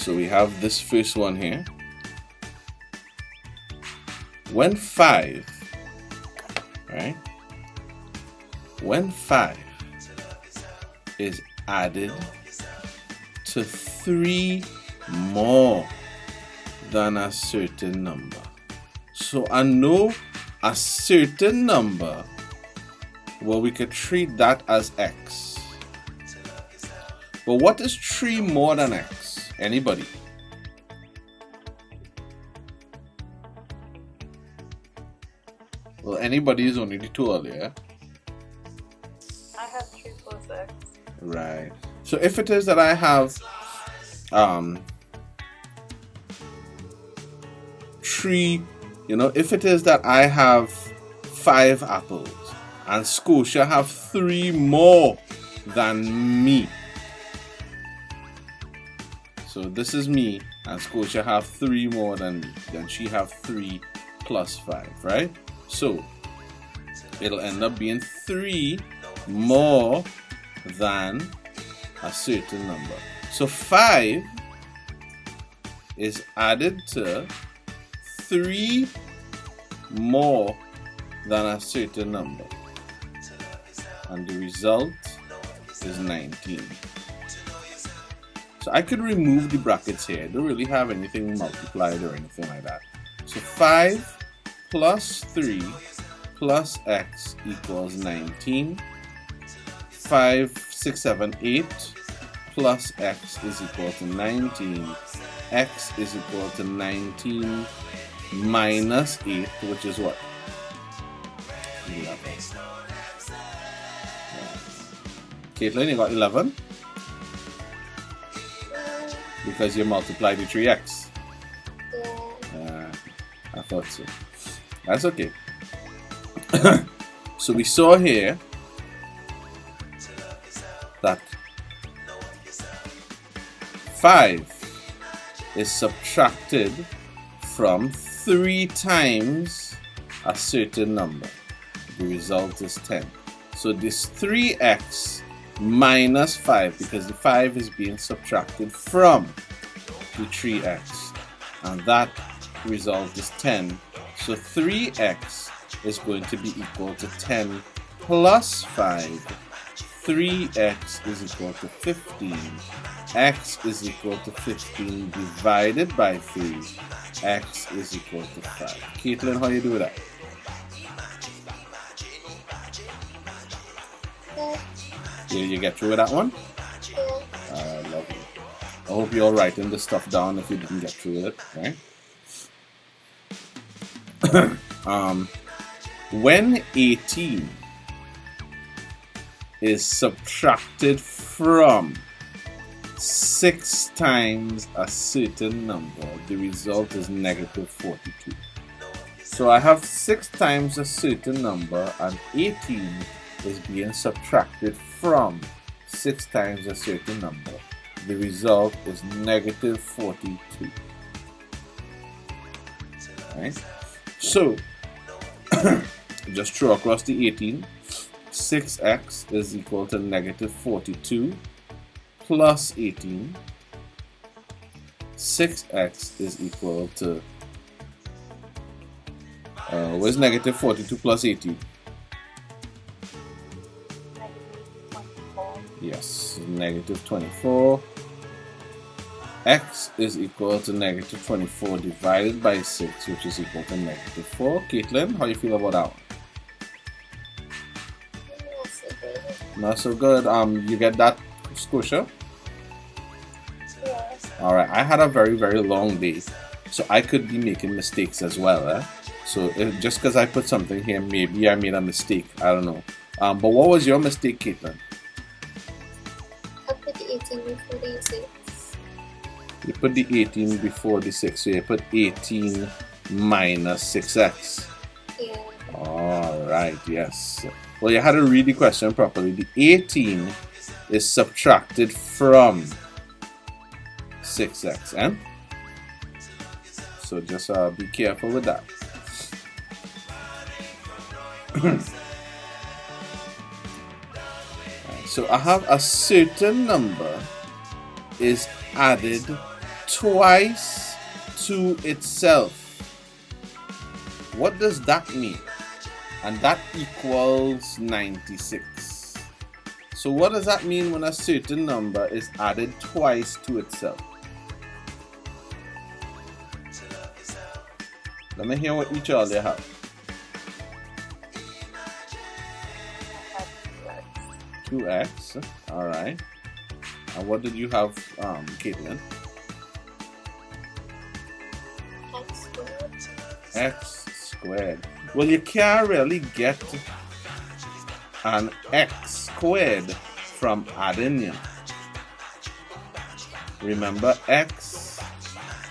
So we have this first one here. When 5, right? When 5 is added to 3 more than a certain number. So I know a certain number, well, we could treat that as x. But what is 3 more than x? Anybody? Well, anybody is only the 2 earlier. I have 3 plus x. Right. So if it is that I have 3, if it is that I have 5 apples and Scotia have 3 more than me. So this is me and Scotia have 3 more than me. Then she have 3 plus 5, right? So it'll end up being 3 more than a certain number. So 5 is added to 3 more than a certain number, and the result is 19. So I could remove the brackets here. I don't really have anything multiplied or anything like that. So 5 plus 3 plus x equals 19. 5, 6, 7, 8 plus x is equal to 19. X is equal to 19 minus 8, which is what? 11. Caitlin, you got 11? Because you multiplied the 3x. I thought so. That's okay. So we saw here that 5 is subtracted from 3 times a certain number. The result is 10. So this 3x minus 5, because the 5 is being subtracted from the 3x, and that result is 10. So 3x is going to be equal to 10 plus 5. 3x is equal to 15. X is equal to 15 divided by 3. X is equal to 5. Caitlin, how you do that? Did you get through with that one? Lovely. I hope you're writing the stuff down if you didn't get through it, right? When 18 is subtracted from 6 times a certain number, the result is negative 42. So I have 6 times a certain number and 18 is being subtracted from 6 times a certain number. The result is negative 42. Right? So just throw across the 18. 6x is equal to negative 42 plus 18. 6x is equal to where's negative 42 plus 18? Yes, negative 24. X is equal to negative 24 divided by 6, which is equal to negative 4. Caitlin, how you feel about that one? Not so good. You get that, Scotia? Yes. Alright, I had a very, very long day, so I could be making mistakes as well. So just because I put something here, maybe I made a mistake. I don't know. But what was your mistake, Caitlin? I put the 18 before the 6. You put the 18 before the 6, so you put 18 minus 6x. Yeah. Alright, yes. Well, you had to read the question properly. The 18 is subtracted from 6x, eh? So just be careful with that. So I have a certain number is added twice to itself. What does that mean? And that equals 96. So what does that mean when a certain number is added twice to itself? Let me hear what each of you have. 2x. Alright. And what did you have, Caitlin? X squared. X squared. Well, you can't really get an x squared from adding, you know. Remember, x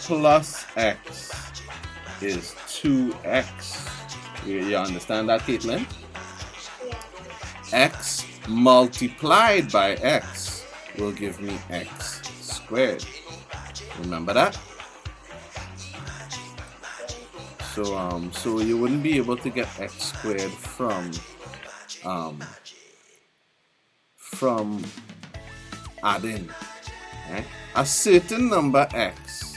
plus x is 2x. You understand that, Caitlin? Yeah. X multiplied by x will give me x squared. Remember that? So you wouldn't be able to get x squared from adding. Right? A certain number x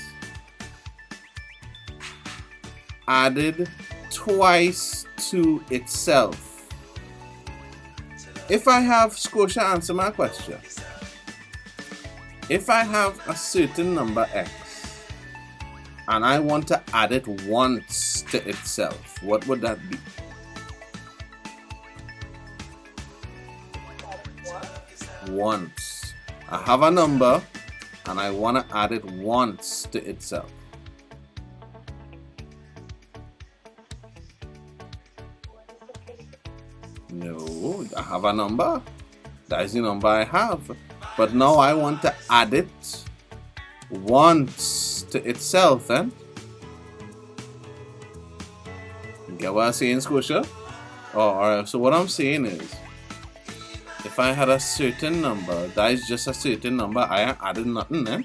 added twice to itself. If I have Scotia answer my question. If I have a certain number x and I want to add it once to itself, what would that be? Once. I have a number and I want to add it once to itself. No, I have a number. That is the number I have. But now I want to add it once to itself, eh? You get what I'm saying, Scotia? Oh, alright, so what I'm saying is, if I had a certain number, that is just a certain number, I added nothing, eh?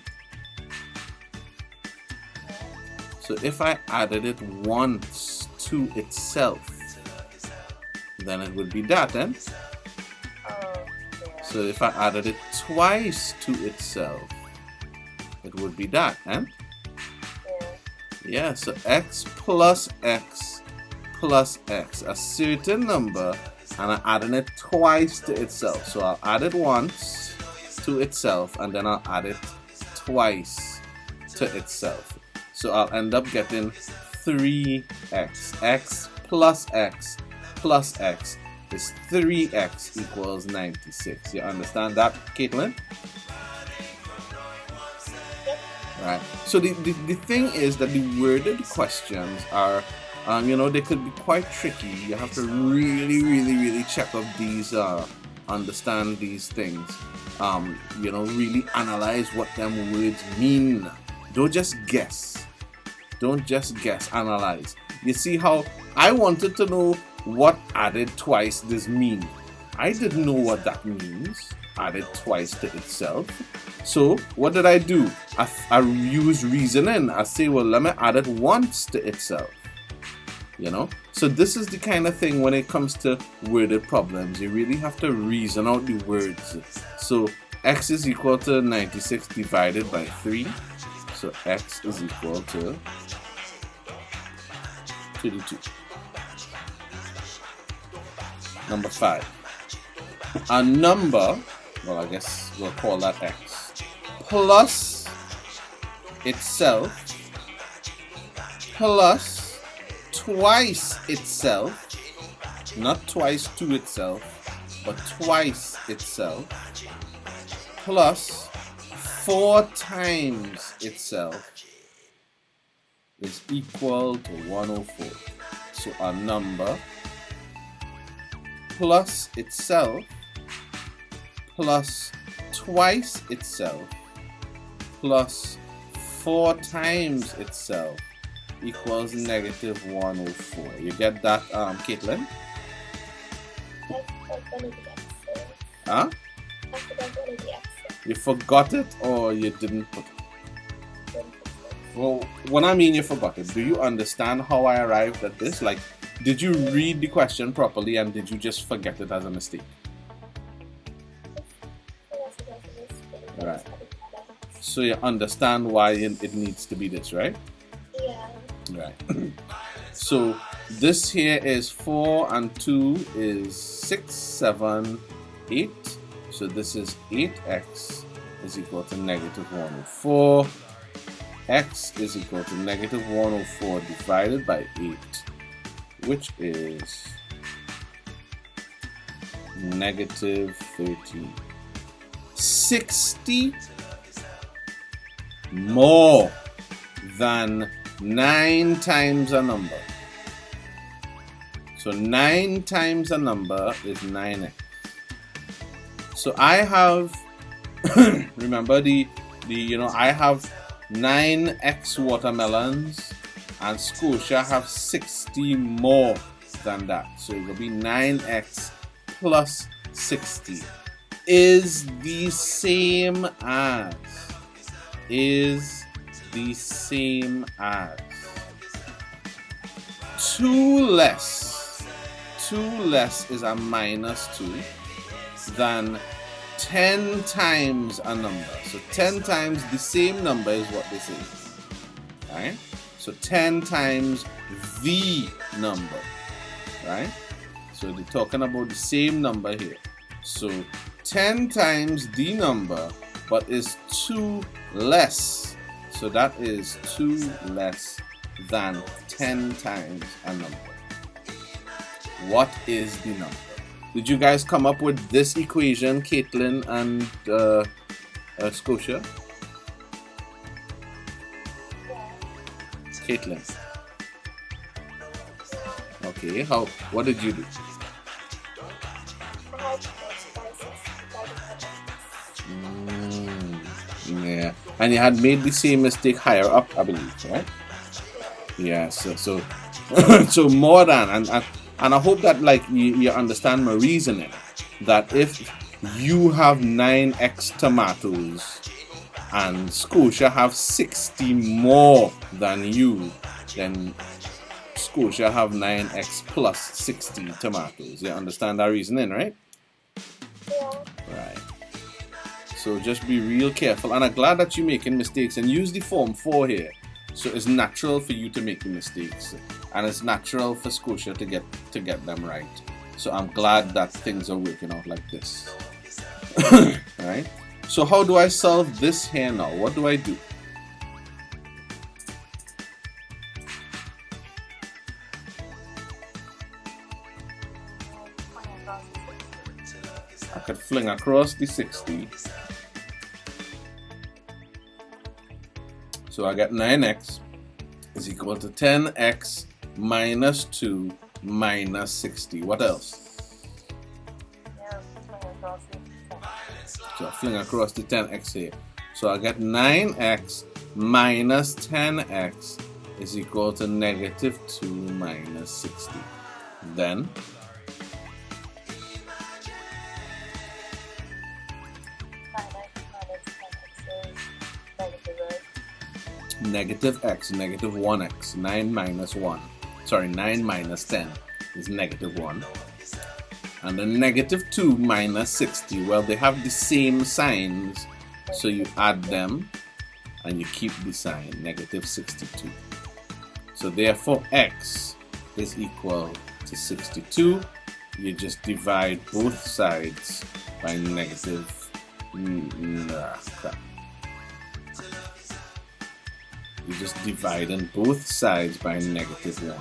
So if I added it once to itself, then it would be that, eh? So if I added it twice to itself, it would be that, eh? Yeah, so x plus x plus x, a certain number, and I'm adding it twice to itself. So I'll add it once to itself, and then I'll add it twice to itself. So I'll end up getting 3x. X plus x plus x is 3x equals 96. You understand that, Caitlin? Right. So the thing is that the worded questions are, they could be quite tricky. You have to really check up these, understand these things. Really analyze what them words mean. Don't just guess. Don't just guess. Analyze. You see how I wanted to know what added twice does mean. I didn't know what that means. Added twice to itself. So what did I do? I use reasoning. I say, well, let me add it once to itself. So this is the kind of thing when it comes to worded problems. You really have to reason out the words. So x is equal to 96 divided by 3. So x is equal to 32. Number 5. A number, well, I guess we'll call that x, plus itself plus twice itself, not twice to itself, but twice itself, plus 4 times itself is equal to 104. So a number plus itself plus twice itself plus 4 times itself equals negative 104. You get that, Caitlin? Huh? You forgot it or you didn't put it? Well, when I mean you forgot it, do you understand how I arrived at this? Like, did you read the question properly and did you just forget it as a mistake? Right. So you understand why it needs to be this, right? Yeah. Right. So this here is 4 and 2 is 6, 7, 8. So this is 8x is equal to negative 104. X is equal to negative 104 divided by 8, which is negative 13. 60 more than 9 times a number. So 9 times a number is 9x. So I have, remember I have 9x watermelons, and Scotia have 60 more than that. So it will be 9x plus 60 is the same as 2 less is a minus 2 than 10 times a number. So 10 times the same number is what they say. Right? So 10 times the number. Right? So they're talking about the same number here. So 10 times the number, but is 2 less. So that is 2 less than 10 times a number. What is the number? Did you guys come up with this equation, Caitlin and Scotia? Yeah. Caitlin. Okay, what did you do? I had to multiply 6 by Yeah. And you had made the same mistake higher up, I believe, right? Yeah, so so more than, and I hope that you understand my reasoning, that if you have 9x tomatoes and Scotia have 60 more than you, then Scotia have 9x plus 60 tomatoes. You understand that reasoning, right? Yeah. Right. So just be real careful, and I'm glad that you're making mistakes, and use the form 4 here. So it's natural for you to make the mistakes, and it's natural for Scotia to get them right. So I'm glad that things are working out like this. Right? So how do I solve this here now? What do I do? I could fling across the 60. So I get 9x is equal to 10x minus 2 minus 60. What else? So I fling across the 10x here. So I get 9x minus 10x is equal to negative 2 minus 60. Then negative x, negative 1x, 9 minus 1. Sorry, 9 minus 10 is negative 1. And then negative 2 minus 60, well, they have the same signs, so you add them and you keep the sign, negative 62. So therefore x is equal to 62. You just divide both sides by negative, you just divide on both sides by negative 1.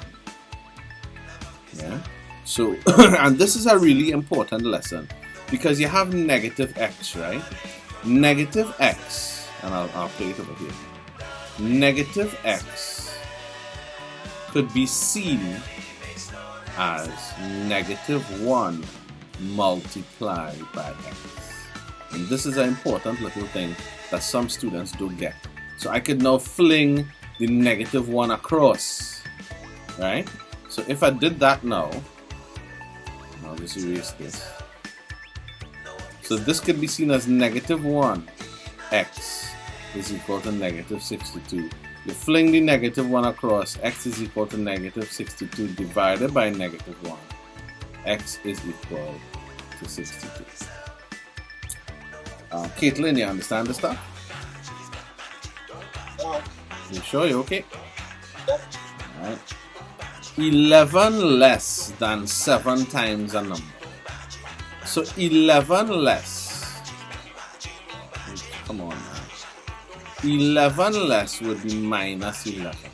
Yeah? So, and this is a really important lesson, because you have negative x, right? Negative x, and I'll play it over here. Negative x could be seen as negative 1 multiplied by x. And this is an important little thing that some students don't get. So I could now fling the negative 1 across, right? So if I did that now, I'll just erase this. So this could be seen as negative 1 x is equal to negative 62. You fling the negative 1 across, x is equal to negative 62 divided by negative 1. X is equal to 62. Caitlin, you understand the stuff? You sure you're okay? Alright. 11 less than 7 times a number. So 11 less. Come on now. 11 less would be minus 11.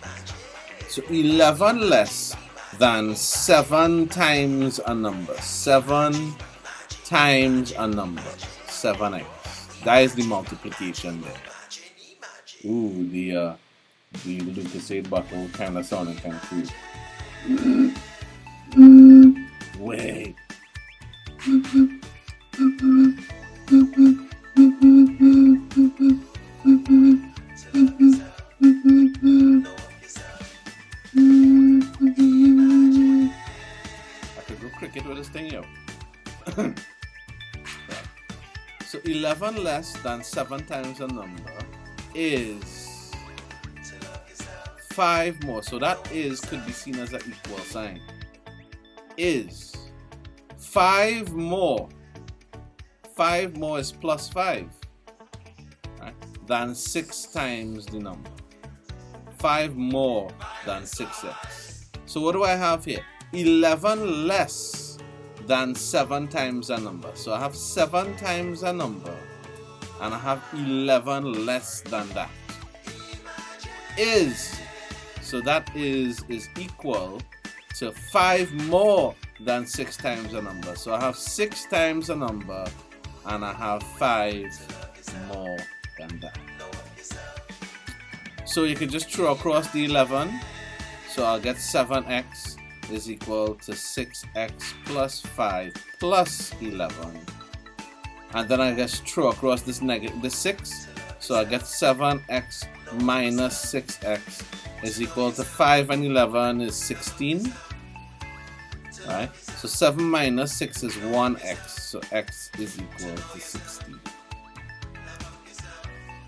So 11 less than 7 times a number. 7 times a number. 7x. That is the multiplication there. Ooh, the Lucasade button kind of sounding kind of cool. Wait. I could go cricket with this thing, yo. Right. So 11 less than 7 times a number is 5 more. So that is could be seen as an equal sign. Is 5 more. 5 more is plus 5. Right? Than 6 times the number. 5 more than 6x. So what do I have here? 11 less than 7 times a number. So I have 7 times a number and I have 11 less than that. Is, so that is equal to 5 more than 6 times a number. So I have 6 times a number and I have 5 more than that. So you can just throw across the 11. So I'll get 7x is equal to 6x plus 5 plus 11. And then I just throw across this 6. So I get 7x minus 6x is equal to 5 and 11 is 16. Right? So 7 minus 6 is 1x. So x is equal to 16.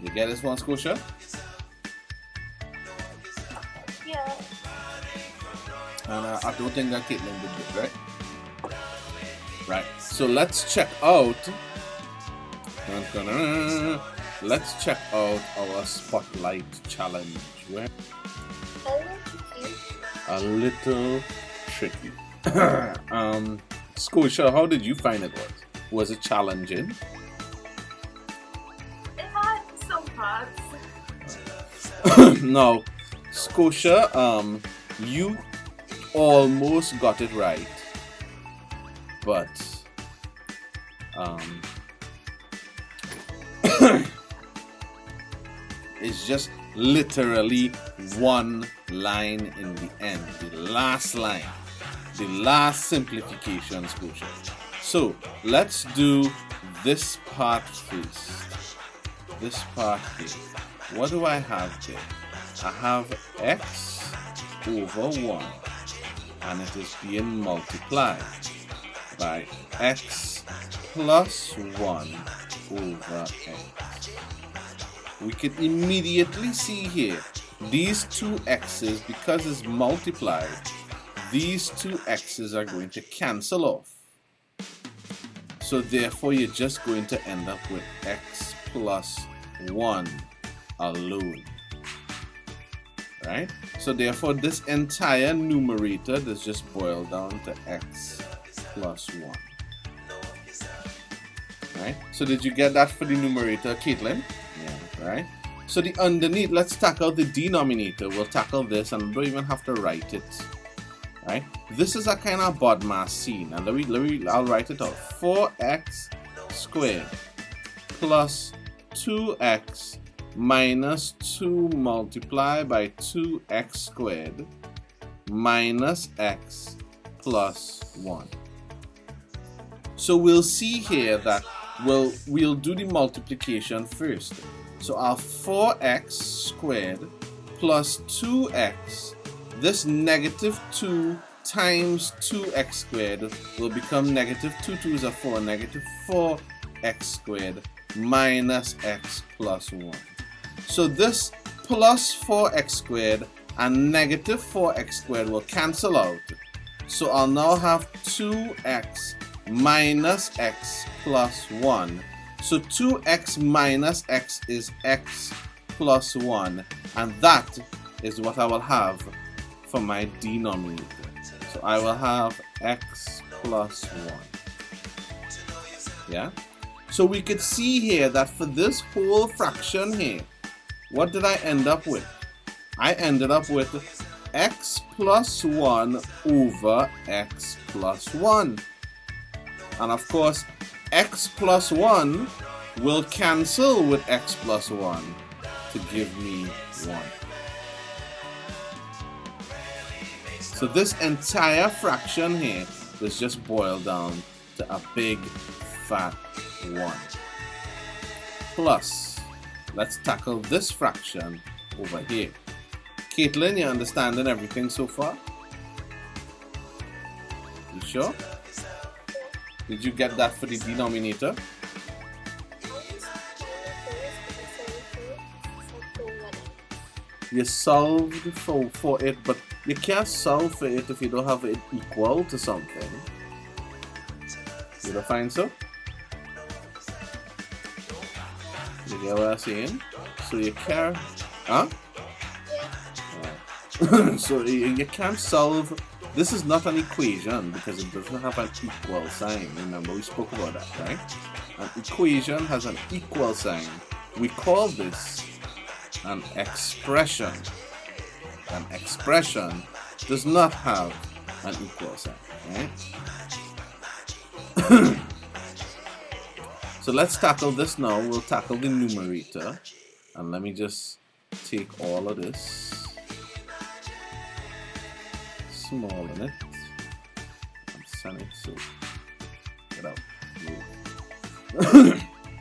You get this one, Scotia? Yeah. And I don't think that Caitlin did it, right? Right. So let's check out. Let's check out our spotlight challenge. Where? A little tricky. Scotia, how did you find it was? Was it challenging? It had some parts. No, Scotia, you almost got it right, but it's just literally one line in the end, the last line, the last simplification, Scotia. So let's do this part first. This part here. What do I have there? I have x over 1 and it is being multiplied by x plus 1 over x. We can immediately see here these two x's, because it's multiplied, these two x's are going to cancel off. So therefore you're just going to end up with x plus 1 alone. Right? So therefore this entire numerator does just boil down to x plus 1. Right? So did you get that for the numerator, Caitlin? Yeah, right? So the underneath, let's tackle the denominator. We'll tackle this and don't even have to write it. Right? This is a kind of BODMAS scene. And I'll write it out. 4x squared plus 2x minus 2 multiplied by 2x squared minus x plus 1. So we'll see here that we'll do the multiplication first. So our 4x squared plus 2x, this negative 2 times 2x squared will become negative 2 2s are 4, negative 4x squared minus x plus 1. So this plus 4x squared and negative 4x squared will cancel out. So I'll now have 2x minus x plus 1. So 2x minus x is x plus 1, and that is what I will have for my denominator. So I will have x plus 1. Yeah? So we could see here that for this whole fraction here, what did I end up with? I ended up with x plus 1 over x plus 1. And of course, x plus 1 will cancel with x plus 1 to give me 1. So this entire fraction here is just boiled down to a big fat 1. Plus, let's tackle this fraction over here. Caitlin, you understanding everything so far? You sure? Did you get that for the denominator? You solved for it, but you can't solve for it if you don't have it equal to something. You don't find so? You get what I'm saying? So you can't, huh? So you can't solve. This is not an equation because it doesn't have an equal sign. Remember, we spoke about that, right? An equation has an equal sign. We call this an expression. An expression does not have an equal sign, right? So let's tackle this now. We'll tackle the numerator. And let me just take all of this, smallen it, and send it so get out.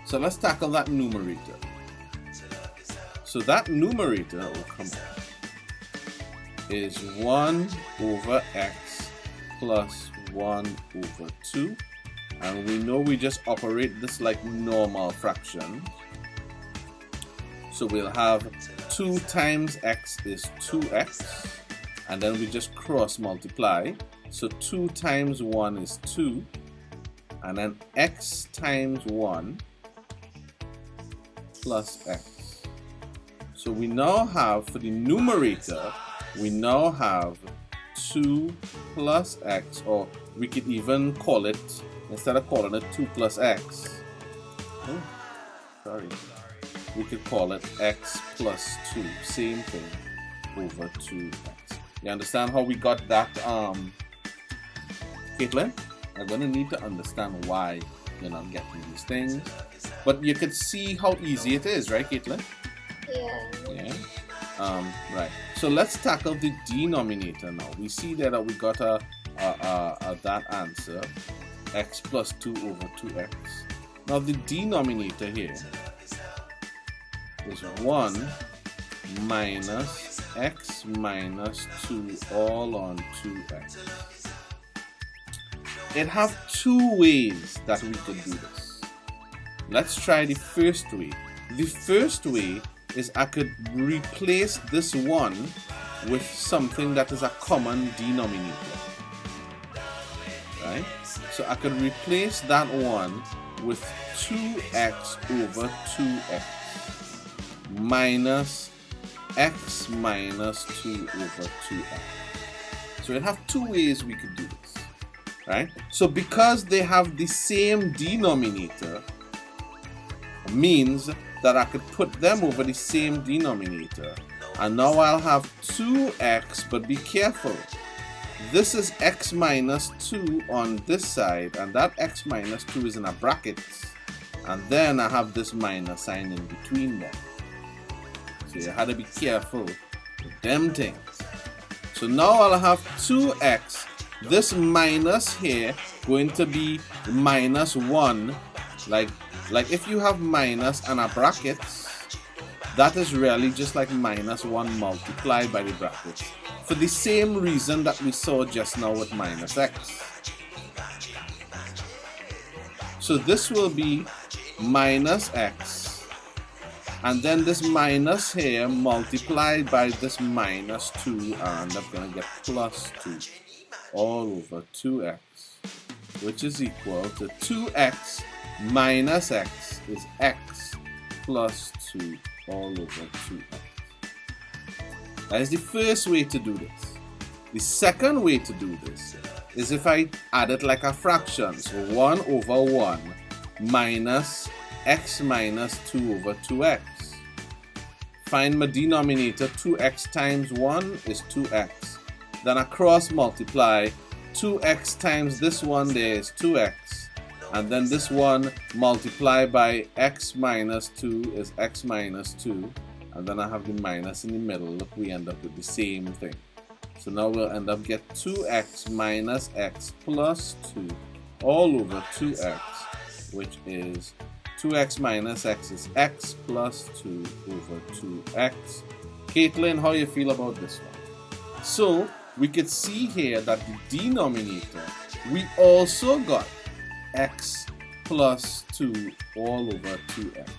So let's tackle that numerator. So that numerator will come up is 1 over x plus 1 over 2. And we know we just operate this like normal fractions. So we'll have 2 times x is 2x. And then we just cross multiply. So 2 times 1 is 2. And then x times 1 plus x. So we now have, for the numerator, we now have 2 plus x, or we could even call it, instead of calling it 2 plus x, oh, sorry, we could call it x plus 2, same thing, over 2x. You understand how we got that, Caitlin? I'm going to need to understand why you're not getting these things. But you could see how easy it is, right, Caitlin? Yeah. Yeah. Right. So let's tackle the denominator now. We see there that we got that answer, x plus 2 over 2x. Now the denominator here is 1 minus x minus 2 all on 2x. It have 2 ways that we could do this. Let's try the first way. The first way is I could replace this 1 with something that is a common denominator. Right? So I could replace that 1 with 2x over 2x minus x minus 2 over 2x. So it have 2 ways we could do this. Right? So because they have the same denominator, means that I could put them over the same denominator. And now I'll have 2x, but be careful. This is x minus 2 on this side, and that x minus 2 is in a bracket. And then I have this minus sign in between them. So you had to be careful with them things. So now I'll have 2x. This minus here going to be minus 1. Like if you have minus and a bracket, that is really just like minus 1 multiplied by the brackets. For the same reason that we saw just now with minus x. So this will be minus x. And then this minus here multiplied by this minus 2, and I'm going to get plus 2 all over 2x, which is equal to 2x minus x is x plus 2 all over 2x. That is the first way to do this. The second way to do this is if I add it like a fraction. So 1 over 1 minus x minus 2 over 2x. Find my denominator. 2x times 1 is 2x. Then I cross multiply. 2x times this one there is 2x. And then this one multiplied by x minus 2 is x minus 2. And then I have the minus in the middle. Look, we end up with the same thing. So now we'll end up get 2x minus x plus 2 all over 2x, which is 2x minus x is x plus 2 over 2x. Caitlin, how you feel about this one? So we could see here that the denominator, we also got x plus 2 all over 2x.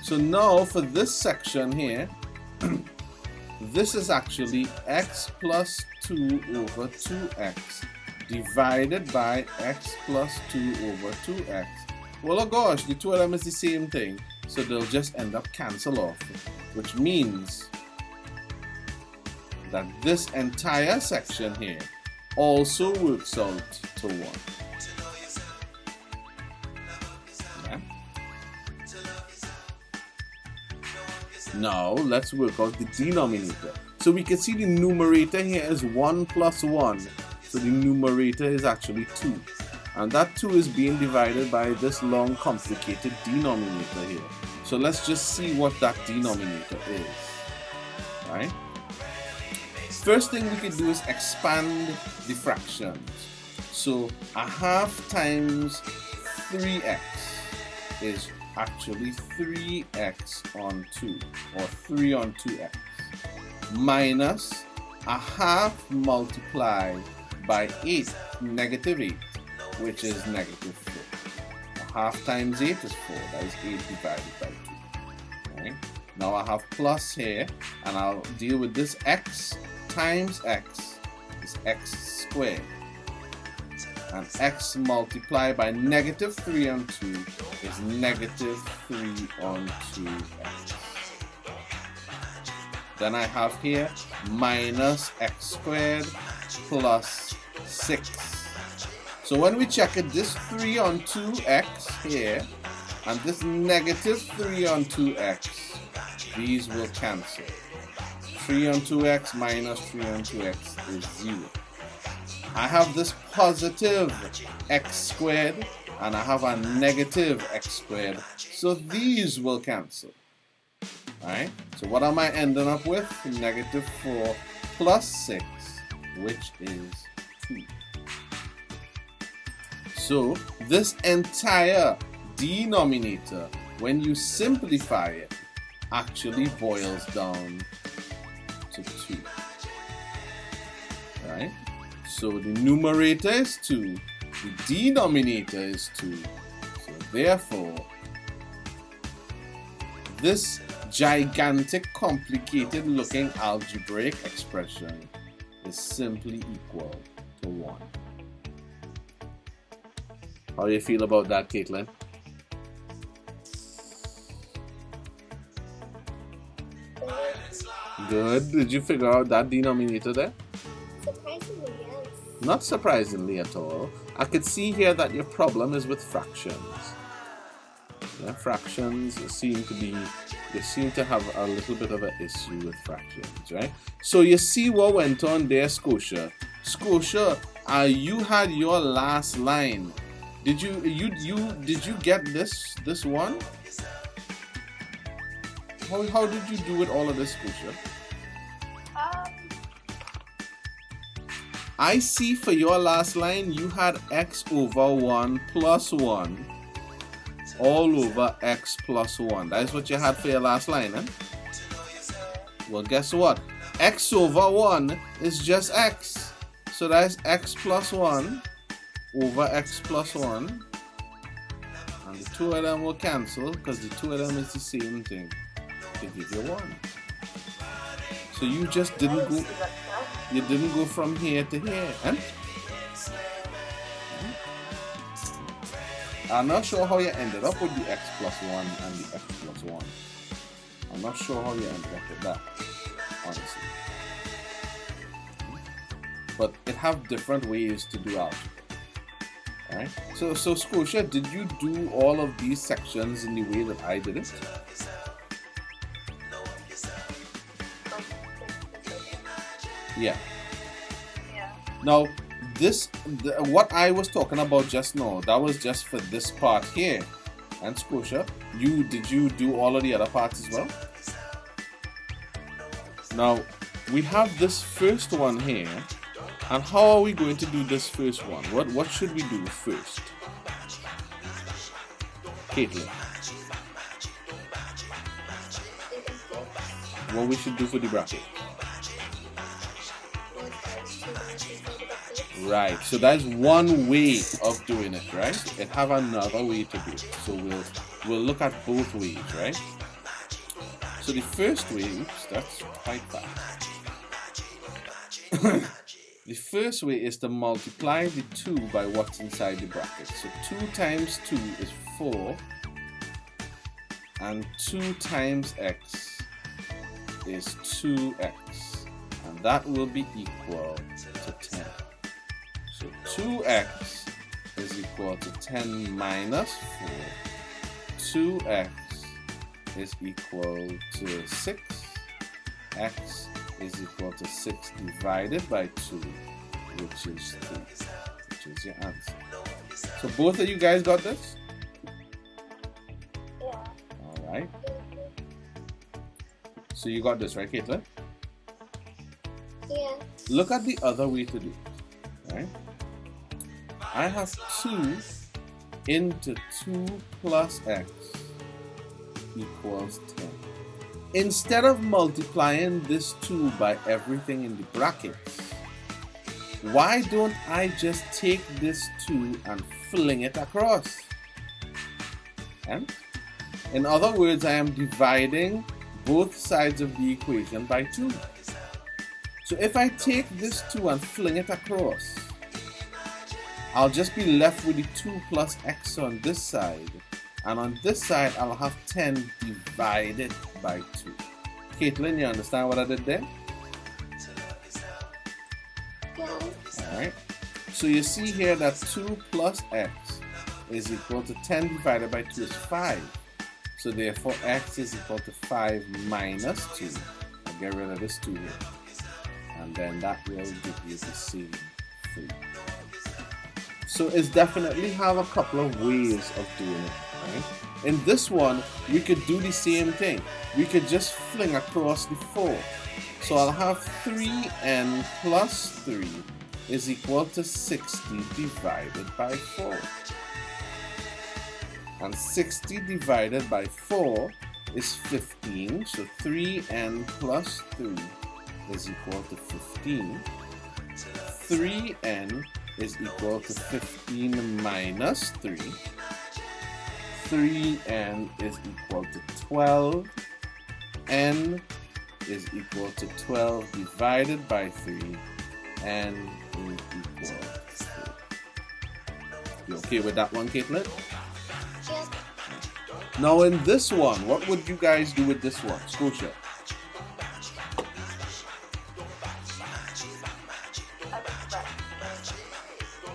So now for this section here, this is actually x plus 2 over 2x divided by x plus 2 over 2x. Well, oh gosh, the two of them is the same thing, so they'll just end up cancel off, which means that this entire section here also works out to 1. Yeah. Now let's work out the denominator. So we can see the numerator here is 1 plus 1, so the numerator is actually 2. And that 2 is being divided by this long complicated denominator here. So let's just see what that denominator is. Right? First thing we can do is expand the fractions. So a half times 3x is actually 3x on 2, or 3 on 2x, minus a half multiplied by 8, negative 8, which is negative 4. A half times 8 is 4, that is 8 divided by 2. Right? Now I have plus here, and I'll deal with this x times x is x squared. And x multiplied by negative 3 on 2 is negative 3 on 2x. Then I have here minus x squared plus 6. So when we check it, this 3 on 2x here and this negative 3 on 2x, these will cancel. 3 on 2x minus 3 on 2x is 0. I have this positive x squared and I have a negative x squared, so these will cancel. Alright, so what am I ending up with? Negative 4 plus 6, which is 2. So this entire denominator, when you simplify it, actually boils down to 2. Right? So the numerator is 2, the denominator is 2. So therefore, this gigantic, complicated looking algebraic expression is simply equal to 1. How do you feel about that, Caitlin? Good. Did you figure out that denominator there? Surprisingly, yes. Not surprisingly at all. I could see here that your problem is with fractions. Yeah, fractions seem to have a little bit of an issue with fractions, right? So you see what went on there, Scotia. Scotia, you had your last line. Did you get this one? How did you do with all of this, Scotia? I see for your last line you had x over 1 plus 1 all over x plus 1. That is what you had for your last line, eh? Well, guess what? X over 1 is just x. So that is x plus 1 over x plus 1. And the two of them will cancel because the two of them is the same thing. To give you 1. So you just didn't go. You didn't go from here to here, eh? I'm not sure how you ended up with the x plus 1 and the x plus 1. I'm not sure how you ended up with that, honestly. But it have different ways to do algebra. Alright? So Scotia, did you do all of these sections in the way that I did it? Yeah. Now, what I was talking about just now, that was just for this part here. And Scotia, did you do all of the other parts as well? Now, we have this first one here. And how are we going to do this first one? What should we do first? Caitlin. What we should do for the bracket? Right, so that's one way of doing it, right? It have another way to do it. So we'll look at both ways, right? So the first way, oops, that's quite fast. The first way is to multiply the 2 by what's inside the bracket. So 2 times 2 is 4, and 2 times x is 2x, and that will be equal to 10. So 2x is equal to 10 minus 4. 2x is equal to 6. X is equal to 6 divided by 2, which is 3, which is your answer. So both of you guys got this? Yeah. Alright. So you got this, right, Caitlin? Yeah. Look at the other way to do it. Right? I have 2 into 2 plus x equals 10. Instead of multiplying this 2 by everything in the brackets, why don't I just take this 2 and fling it across? And in other words, I am dividing both sides of the equation by 2. So if I take this 2 and fling it across, I'll just be left with the 2 plus x on this side. And on this side, I'll have 10 divided by 2. Caitlin, you understand what I did there? Yeah. Alright. So you see here that 2 plus x is equal to 10 divided by 2 is 5. So therefore, x is equal to 5 minus 2. I'll get rid of this 2 here. And then that will give you the same 3. So it's definitely have a couple of ways of doing it. Right? In this one, we could do the same thing. We could just fling across the 4. So I'll have 3n plus 3 is equal to 60 divided by 4. And 60 divided by 4 is 15. So 3n plus 3 is equal to 15. 3n is equal to 15 minus 3. 3n is equal to 12. N is equal to 12 divided by 3. N is equal to 3. You okay with that one, Caitlin? Yeah. Now in this one, what would you guys do with this one? Scotia.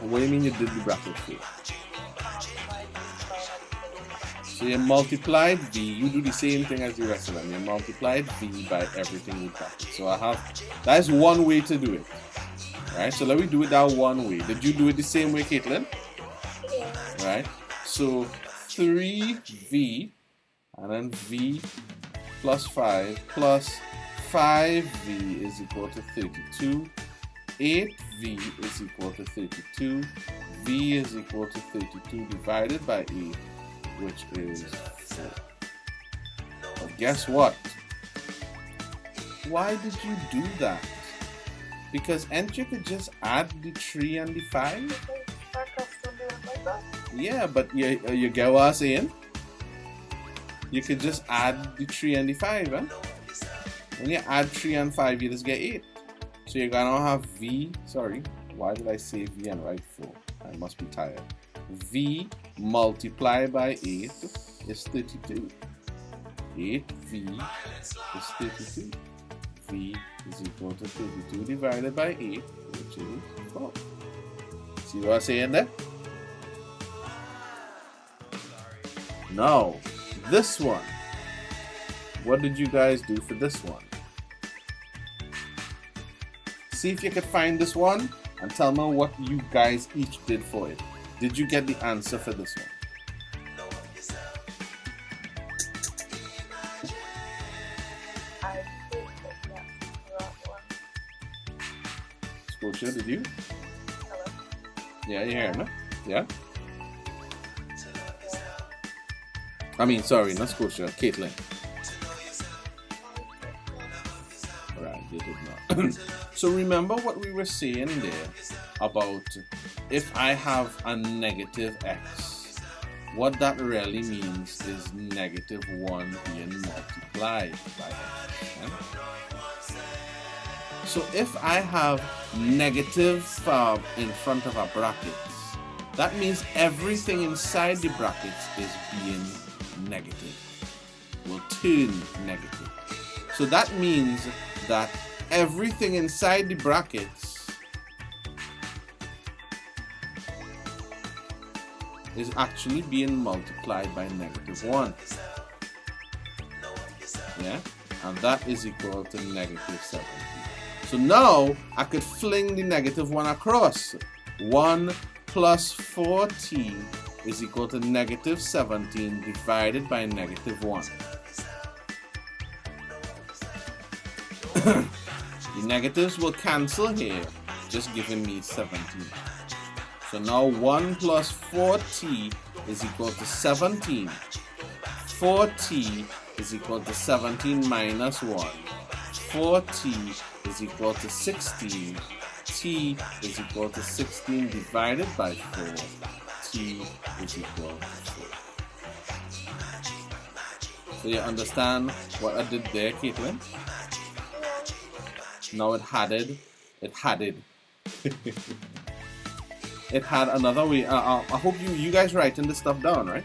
What do you mean you did the bracket here? So you multiplied v, you do the same thing as the rest of them. You multiplied v by everything in bracket. So that's one way to do it. Right? So let me do it that one way. Did you do it the same way, Caitlin? Yeah. Right? So 3v and then v plus 5 plus 5v is equal to 32. 8v is equal to 32. V is equal to 32 divided by 8, which is 4. But guess what? Why did you do that? Because ain't you could just add the 3 and the 5? Yeah, but you get what I'm saying? You could just add the 3 and the 5, huh? When you add 3 and 5, you just get 8. So you're gonna have v, sorry, why did I say v and write 4? I must be tired. V multiplied by 8 is 32. 8v is 32. V is equal to 32 divided by 8, which is 4. See what I'm saying there? Now, this one. What did you guys do for this one? See if you could find this one and tell me what you guys each did for it. Did you get the answer for this one? I think that's the wrong one. Scotia, did you? Hello? Yeah, you hear me? Yeah? I mean, sorry, not Scotia, Caitlin. Right, you did not. So remember what we were saying there about if I have a negative x, what that really means is negative 1 being multiplied by x. Yeah? So if I have negative in front of our brackets, that means everything inside the brackets is being negative, will turn negative. So that means that everything inside the brackets is actually being multiplied by negative 1. Yeah? And that is equal to negative 70. So now I could fling the negative 1 across. 1 plus 4t is equal to negative 17 divided by negative 1. The negatives will cancel here, just giving me 17. So now 1 plus 4t is equal to 17. 4t is equal to 17 minus 1. 4t is equal to 16. T is equal to 16 divided by 4. T is equal to 4. So you understand what I did there, Caitlin? Now it had it had another way. I hope you guys writing this stuff down, right?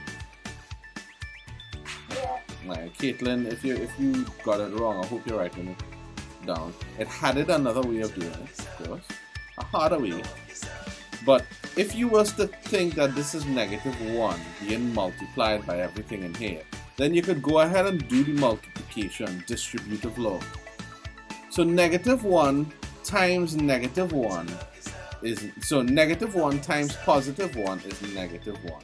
Yeah. Like, Caitlin, if you got it wrong, I hope you're writing it down. It had another way of doing it, of course, a harder way. But if you was to think that this is negative 1 being multiplied by everything in here, then you could go ahead and do the multiplication, distributive law. So negative 1 times negative 1 is, so negative 1 times positive 1 is negative 1.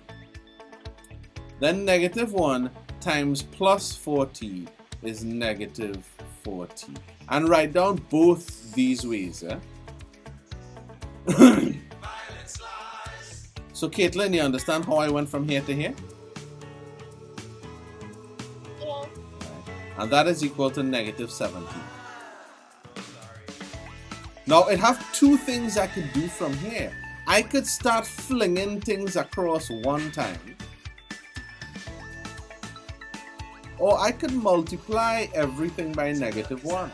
Then negative 1 times plus 4t is negative 4t. And write down both these ways. Eh? So Caitlin, you understand how I went from here to here? Yeah. And that is equal to negative 17. Now, it have two things I could do from here. I could start flinging things across one time. Or I could multiply everything by negative 1.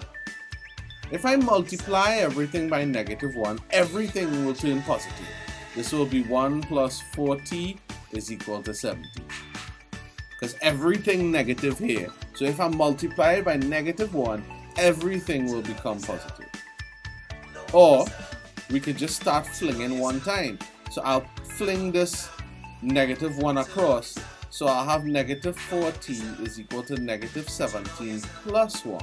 If I multiply everything by negative 1, everything will turn positive. This will be 1 plus 4t is equal to 70. Because everything negative here. So if I multiply it by negative 1, everything will become positive. Or we could just start flinging one time. So I'll fling this negative 1 across. So I'll have negative 4t is equal to negative 17 plus 1.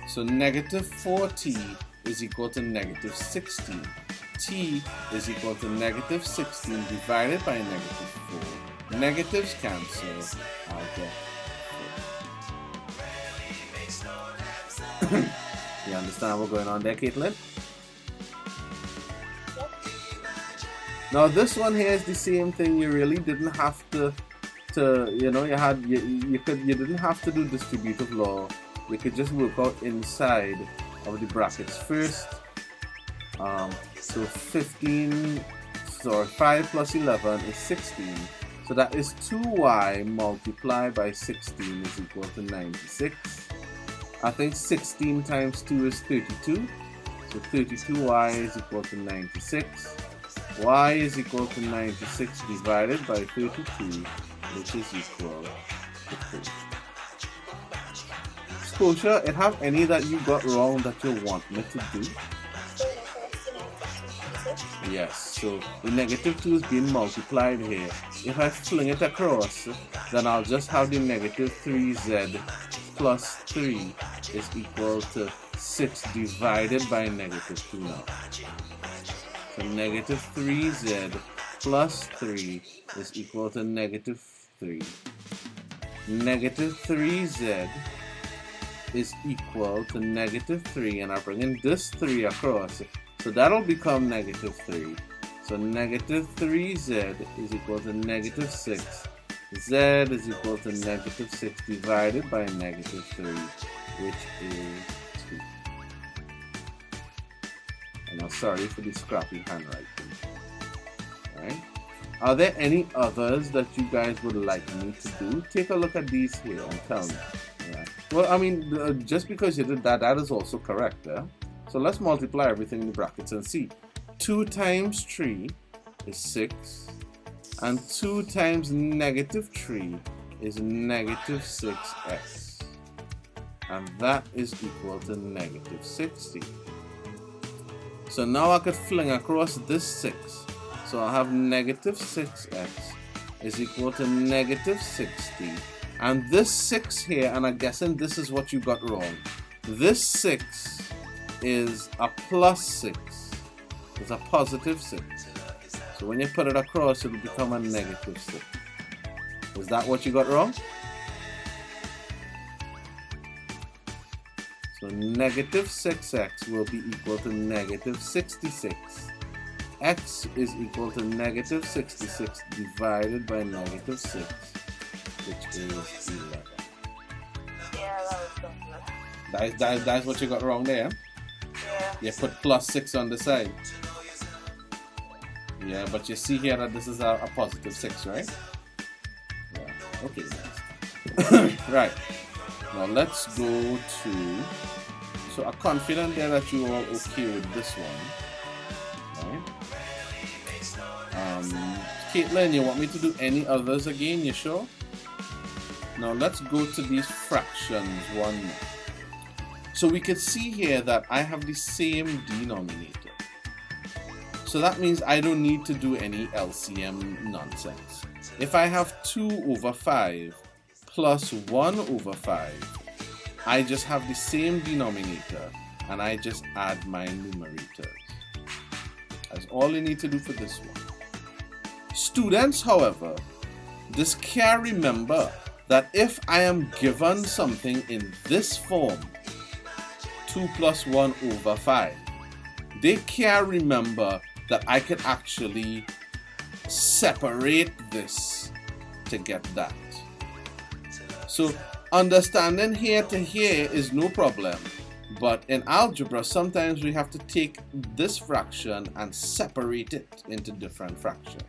So negative 4t is equal to negative 16. T is equal to negative 16 divided by negative 4. Negatives cancel. I'll get 4. You understand what's going on there, Caitlin? Yep. Now this one here is the same thing. You really didn't have to you know, you didn't have to do distributive law. You could just work out inside of the brackets first. So 5 plus 11 is 16. So that is 2y multiplied by 16 is equal to 96. I think 16 times 2 is 32. So 32y is equal to 96. Y is equal to 96 divided by 32, which is equal to 3. Scotia, it have any that you got wrong that you want me to do? Yes, so the negative 2 is being multiplied here. If I fling it across, then I'll just have the negative 3z plus 3 is equal to 6 divided by negative 2 now. So negative 3z plus 3 is equal to negative 3. Negative 3z is equal to negative 3, and I'm bringing this 3 across. So that'll become negative 3. So negative 3z is equal to negative 6. Z is equal to negative 6 divided by negative 3, which is 2. And I'm sorry for the scrappy handwriting. Alright? Are there any others that you guys would like me to do? Take a look at these here and tell me. Right? Well, I mean, just because you did that, that is also correct. So let's multiply everything in the brackets and see. 2 times 3 is 6. And 2 times negative 3 is negative 6x. And that is equal to negative 60. So now I could fling across this 6. So I'll have negative 6x is equal to negative 60. And this 6 here, and I'm guessing this is what you got wrong. This 6 is a plus 6. It's a positive 6. So when you put it across, it will become a negative 6. Is that what you got wrong? So negative 6x will be equal to negative 66. X is equal to negative 66 divided by negative 6, which is 11. Yeah, that was good. That's what you got wrong there? Yeah. You put plus 6 on the side. Yeah, but you see here that this is a positive 6, right? Yeah, okay. Right. Now let's go to... So I'm confident there that you are okay with this one. Right? Caitlin, you want me to do any others again? You sure? Now let's go to these fractions one more. So we can see here that I have the same denominator. So that means I don't need to do any LCM nonsense. If I have 2 over 5 plus 1 over 5, I just have the same denominator and I just add my numerators. That's all you need to do for this one. Students, however, just can remember that if I am given something in this form, 2 plus 1 over 5, they can remember that I can actually separate this to get that. So understanding here to here is no problem, but in algebra sometimes we have to take this fraction and separate it into different fractions,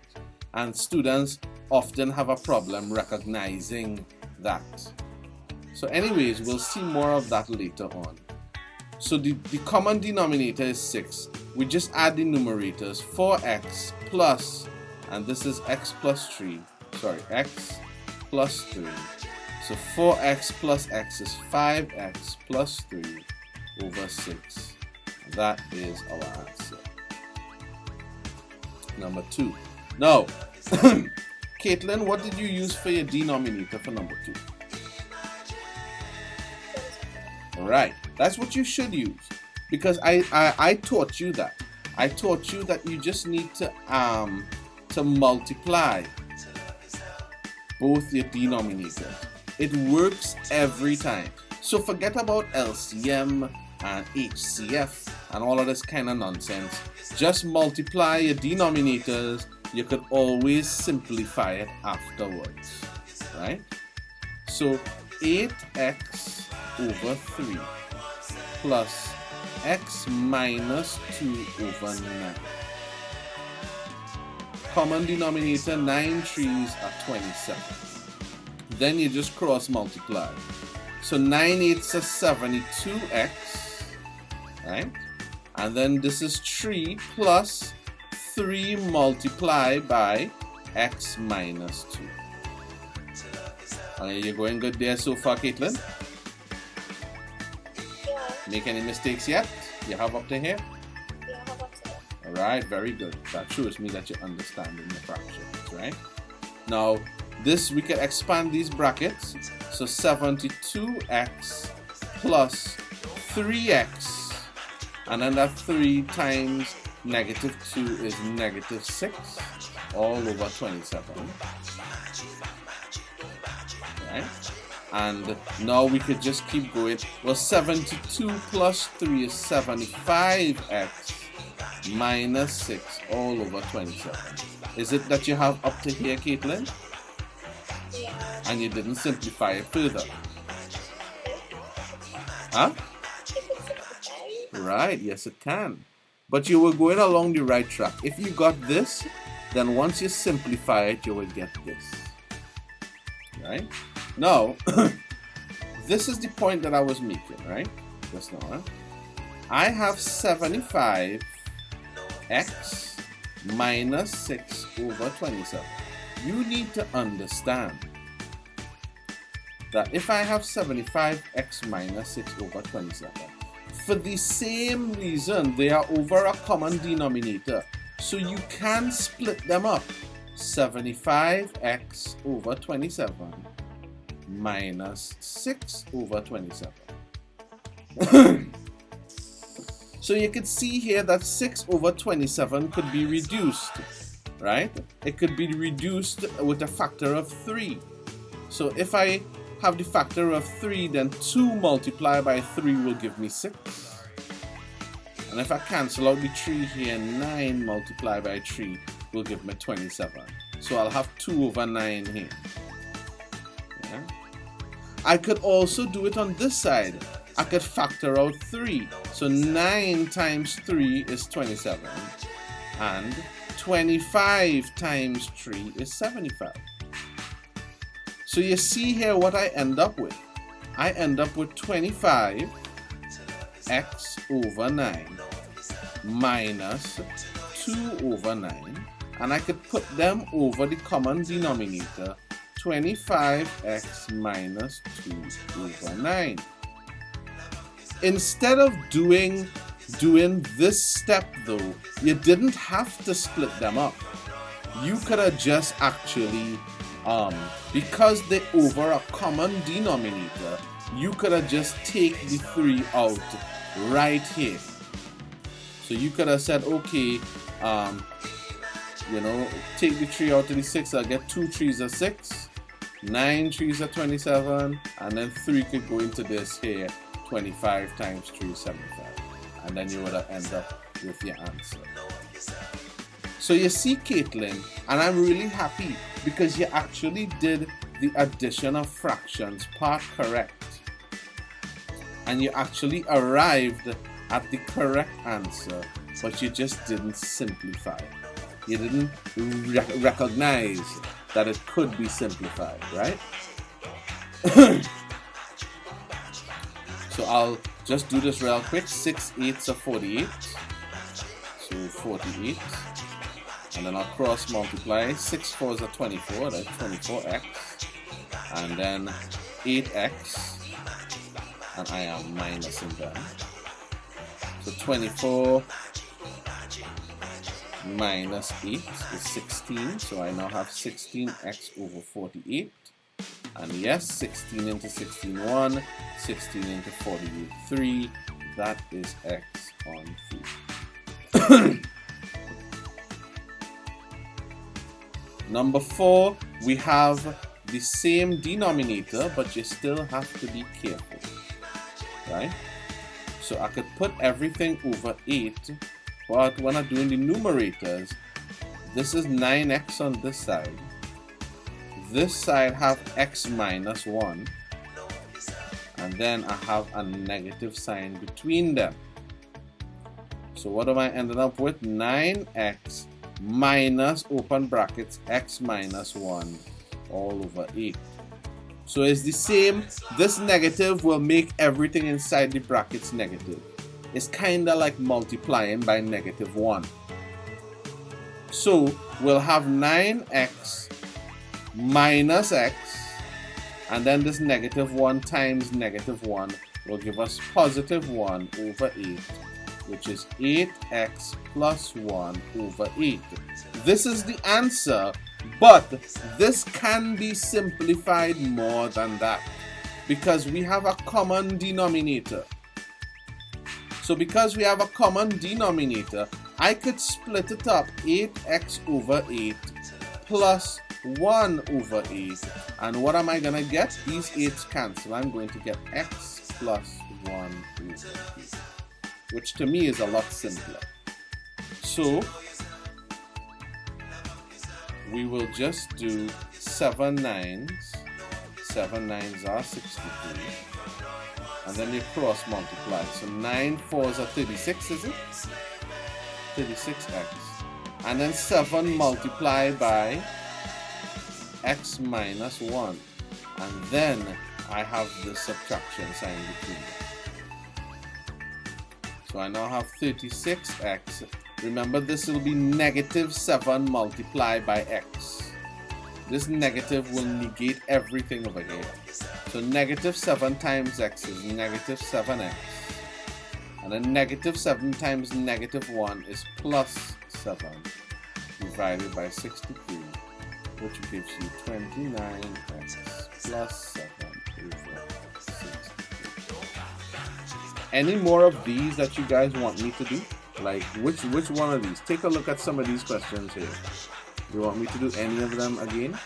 and students often have a problem recognizing that. So anyways, we'll see more of that later on. So the common denominator is 6. We just add the numerators, 4x plus, and this is x plus 3, x plus 3. So 4x plus x is 5x plus 3 over 6. That is our answer. Number 2. Now, Caitlin, what did you use for your denominator for number 2? Alright, that's what you should use, because I taught you that. I taught you that you just need to multiply both your denominators. It works every time. So forget about LCM and HCF and all of this kind of nonsense. Just multiply your denominators. You could always simplify it afterwards, right? So 8x over 3 plus x minus 2 over 9. Common denominator, 9 3s are 27. Then you just cross multiply. So 9 8s are 72x, right? And then this is 3 plus 3 multiplied by x minus 2. Are you going good there so far, Caitlin? Make any mistakes yet? You have up to here? Yeah, how about that? Alright, very good. That shows me that you're understanding the fractions, right? Now, this we can expand these brackets. So 72x plus 3x, and then that 3 times negative 2 is negative 6 all over 27. Right? And now we could just keep going. Well, 72 plus 3 is 75x minus 6 all over 27. Is it that you have up to here, Caitlin? Yeah. And you didn't simplify it further? Huh? If it's simplified, Right, yes it can. But you were going along the right track. If you got this, then once you simplify it, you will get this. Right? Now, this is the point that I was making, right? Just now, huh? I have 75x minus 6 over 27. You need to understand that if I have 75x minus 6 over 27, for the same reason they are over a common denominator, so you can split them up. 75x over 27 minus 6 over 27. So you could see here that 6 over 27 could be reduced, right? It could be reduced with a factor of 3. So if I have the factor of 3, then 2 multiplied by 3 will give me 6. And if I cancel out the 3 here, 9 multiplied by 3 will give me 27. So I'll have 2 over 9 here. Yeah. I could also do it on this side. I could factor out 3. So 9 times 3 is 27. And 25 times 3 is 75. So you see here what I end up with. I end up with 25x over 9 minus 2 over 9. And I could put them over the common denominator, 25x minus 2 over 9. Instead of doing this step though, you didn't have to split them up. You could have just actually, because they're over a common denominator, you could have just take the 3 out right here. So you could have said, okay, take the 3 out to the 6, I'll get 2 3s are 6, 9 3s are 27, and then 3 could go into this here, 25 times 3 is 75. And then you would have ended up with your answer. So you see, Caitlin, and I'm really happy because you actually did the addition of fractions part correct. And you actually arrived at the correct answer, but you just didn't simplify. You didn't recognize that it could be simplified, right? So I'll just do this real quick. 6 8s are 48. So 48. And then I'll cross multiply. 6 4s are 24. That's 24x. And then 8x. And I am minusing them. So 24 minus 8 is 16. So I now have 16x over 48. And yes, 16 into 16, 1. 16 into 48, 3. That is x on 3. Number 4, we have the same denominator, but you still have to be careful, right? So I could put everything over 8, but when I'm doing the numerators, this is 9x on this side. This side have x minus 1, and then I have a negative sign between them. So what am I ending up with? 9x minus, open brackets, x minus 1 all over 8. So it's the same. This negative will make everything inside the brackets negative. It's kind of like multiplying by negative 1. So we'll have 9x minus x, and then this negative 1 times negative 1 will give us positive 1 over 8, which is 8x plus 1 over 8. This is the answer, but this can be simplified more than that because we have a common denominator. So because we have a common denominator, I could split it up 8x over 8 plus 1 over 8. And what am I going to get? These 8's cancel. I'm going to get x plus 1 over 8, which to me is a lot simpler. So we will just do 7 9s. 7 9s are 63. And then you cross multiply. So 9 4s are 36, is it? 36x. And then 7 multiplied by x minus 1. And then I have the subtraction sign between them. So I now have 36x. Remember, this will be negative 7 multiplied by x. This negative will negate everything over here. So negative 7 times x is negative 7x. And then negative 7 times negative 1 is plus 7 divided by 63, which gives you 29x plus 7 over 63. Any more of these that you guys want me to do? Like which one of these? Take a look at some of these questions here. Do you want me to do any of them again?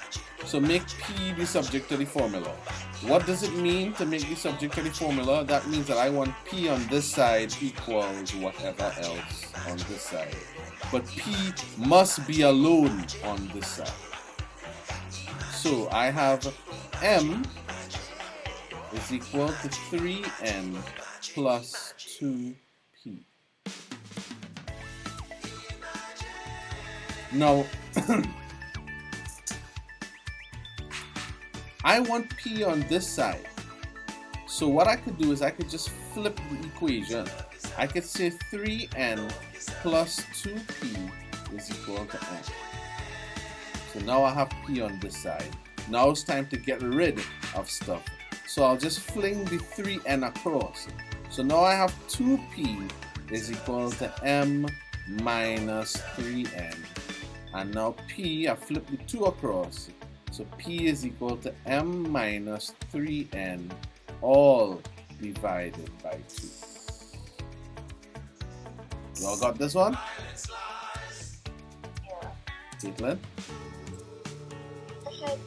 So make P the subject to the formula. What does it mean to make the subject to the formula? That means that I want P on this side equals whatever else on this side. But P must be alone on this side. So I have M is equal to 3N plus 2P. Now, I want P on this side. So what I could do is I could just flip the equation. I could say 3N plus 2P is equal to N. So now I have P on this side. Now it's time to get rid of stuff. So I'll just fling the 3N across. So now I have 2P is equal to M minus 3N. And now P, I flip the 2 across. So P is equal to M minus 3N all divided by 2. You all got this one? Yeah. Caitlin? I had it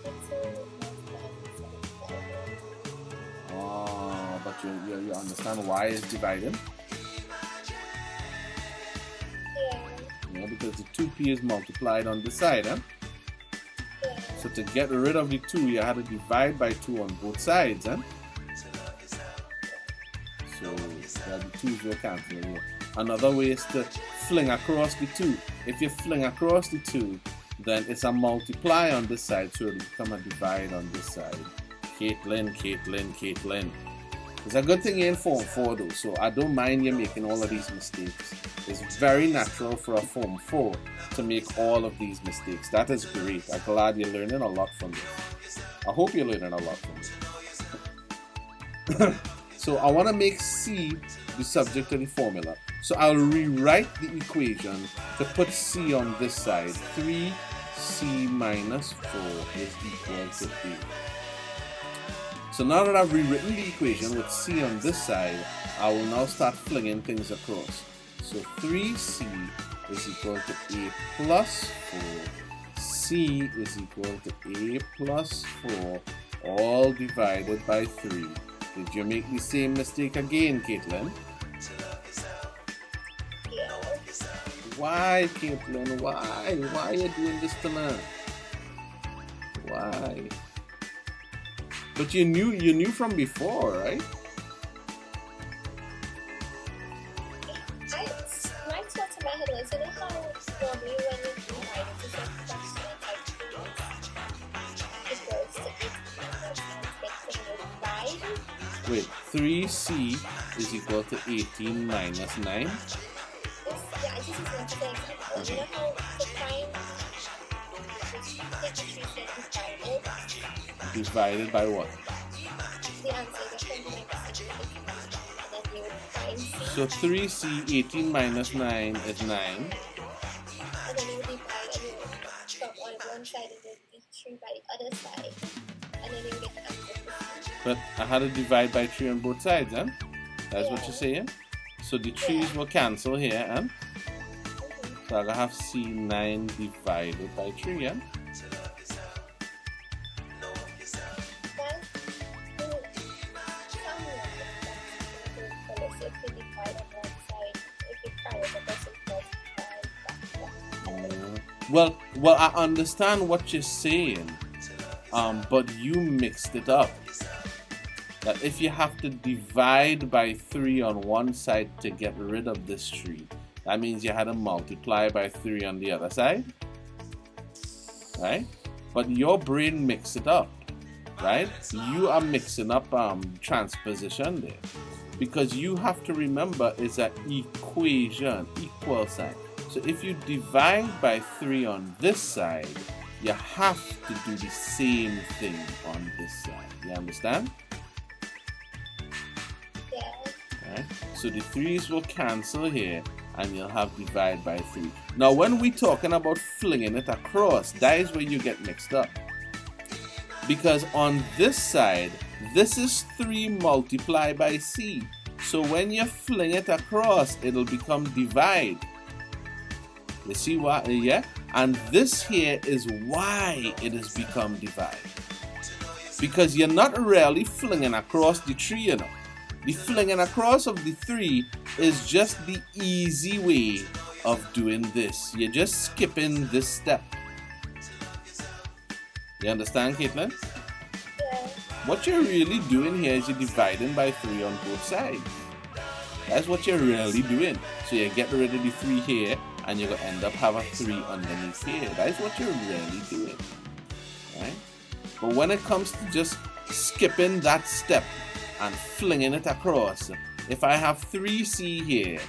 Oh, but you understand why it's divided? Yeah. Because the 2P is multiplied on this side, huh? Yeah. So to get rid of the 2, you had to divide by 2 on both sides, huh? So the 2's will cancel. Another way is to fling across the 2. If you fling across the 2, then it's a multiply on this side, so it'll become a divide on this side. Caitlin. It's a good thing you're in Form 4 though, so I don't mind you making all of these mistakes. It's very natural for a Form 4 to make all of these mistakes. That is great. I'm glad you're learning a lot from this. I hope you're learning a lot from this. So I want to make C the subject of the formula. So I'll rewrite the equation to put C on this side. 3C minus 4 is equal to 8. So now that I've rewritten the equation with C on this side, I will now start flinging things across. So 3C is equal to A plus 4. C is equal to A plus 4, all divided by 3. Did you make the same mistake again, Caitlin? Yeah. Why, Caitlin? Why? Why are you doing this to me? Why? But you knew from before, right? My thoughts in my head was, you know how normally when you divide it, it's like fraction equals to 18 5. Wait, 3C is equal to 18 minus 9? This is not the example. You know how to find Divided by what? the answer, the 29%. 9C. So 3C, 18 minus 9 is 9. And then you divide and you from on one side and then the 3 by the other side. And then you get the answer for C. But I had to divide by 3 on both sides, huh? That's what you're saying? So the 3's will cancel here, huh? So I have C9 divided by 3, yeah? Well, I understand what you're saying, but you mixed it up. That if you have to divide by 3 on one side to get rid of this 3, that means you had to multiply by 3 on the other side, right? But your brain mixed it up, right? You are mixing up transposition there, because you have to remember it's an equation, equal sign. So if you divide by 3 on this side, you have to do the same thing on this side. You understand? Yeah. Right? So the 3's will cancel here, and you'll have divide by 3. Now when we're talking about flinging it across, that is where you get mixed up. Because on this side, this is 3 multiplied by C. So when you fling it across, it'll become divide. You see what? Yeah? And this here is why it has become divide. Because you're not really flinging across the 3, you know. The flinging across of the 3 is just the easy way of doing this. You're just skipping this step. You understand, Caitlin? Yeah. What you're really doing here is you're dividing by 3 on both sides. That's what you're really doing. So you get rid of the 3 here, and you're going to end up having 3 underneath here. That's what you're really doing. Right? But when it comes to just skipping that step and flinging it across, if I have 3C here,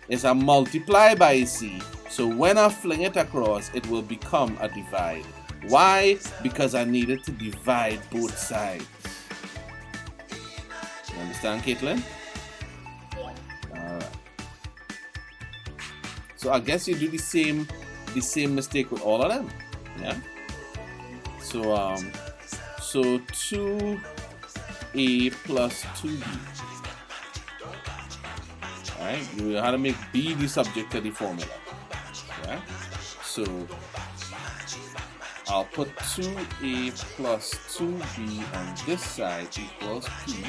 it's a multiply by C. So when I fling it across, it will become a divide. Why? Because I needed to divide both sides. You understand, Caitlin? Yeah. Alright. So I guess you do the same mistake with all of them. Yeah? So 2A plus 2B. Alright, you have to make B the subject of the formula. Yeah? So I'll put 2A plus 2B on this side equals P.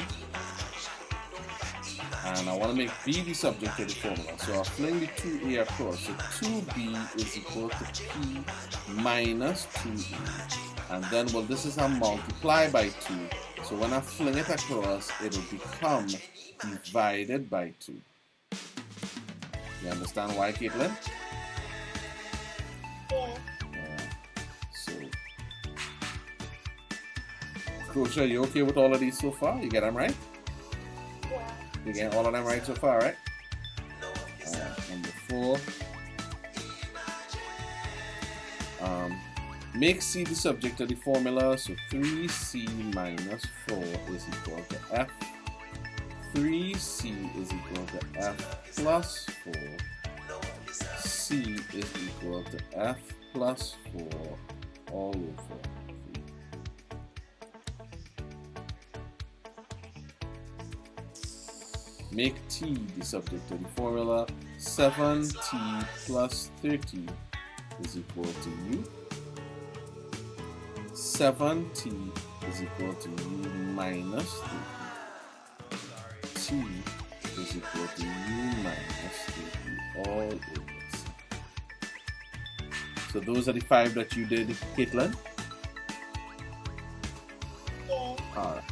And I want to make B the subject of the formula. So I'll fling the 2A across. So 2B is equal to P minus 2A. And then, well, this is a multiply by 2. So when I fling it across, it'll become divided by 2. You understand why, Caitlin? Yeah. So, Coach, are you okay with all of these so far? You get them right? Yeah. You get all of them right so far, right? Number 4. Make C the subject of the formula. So 3C minus 4 is equal to F. 3C is equal to F plus 4. C is equal to F plus 4 all over 3. Make T the subject of the formula. 7T plus 30 is equal to U. 7T is equal to U minus 30. T is equal to U minus 30 all over 6. So those are the 5 that you did, Caitlin? Yeah. Alright.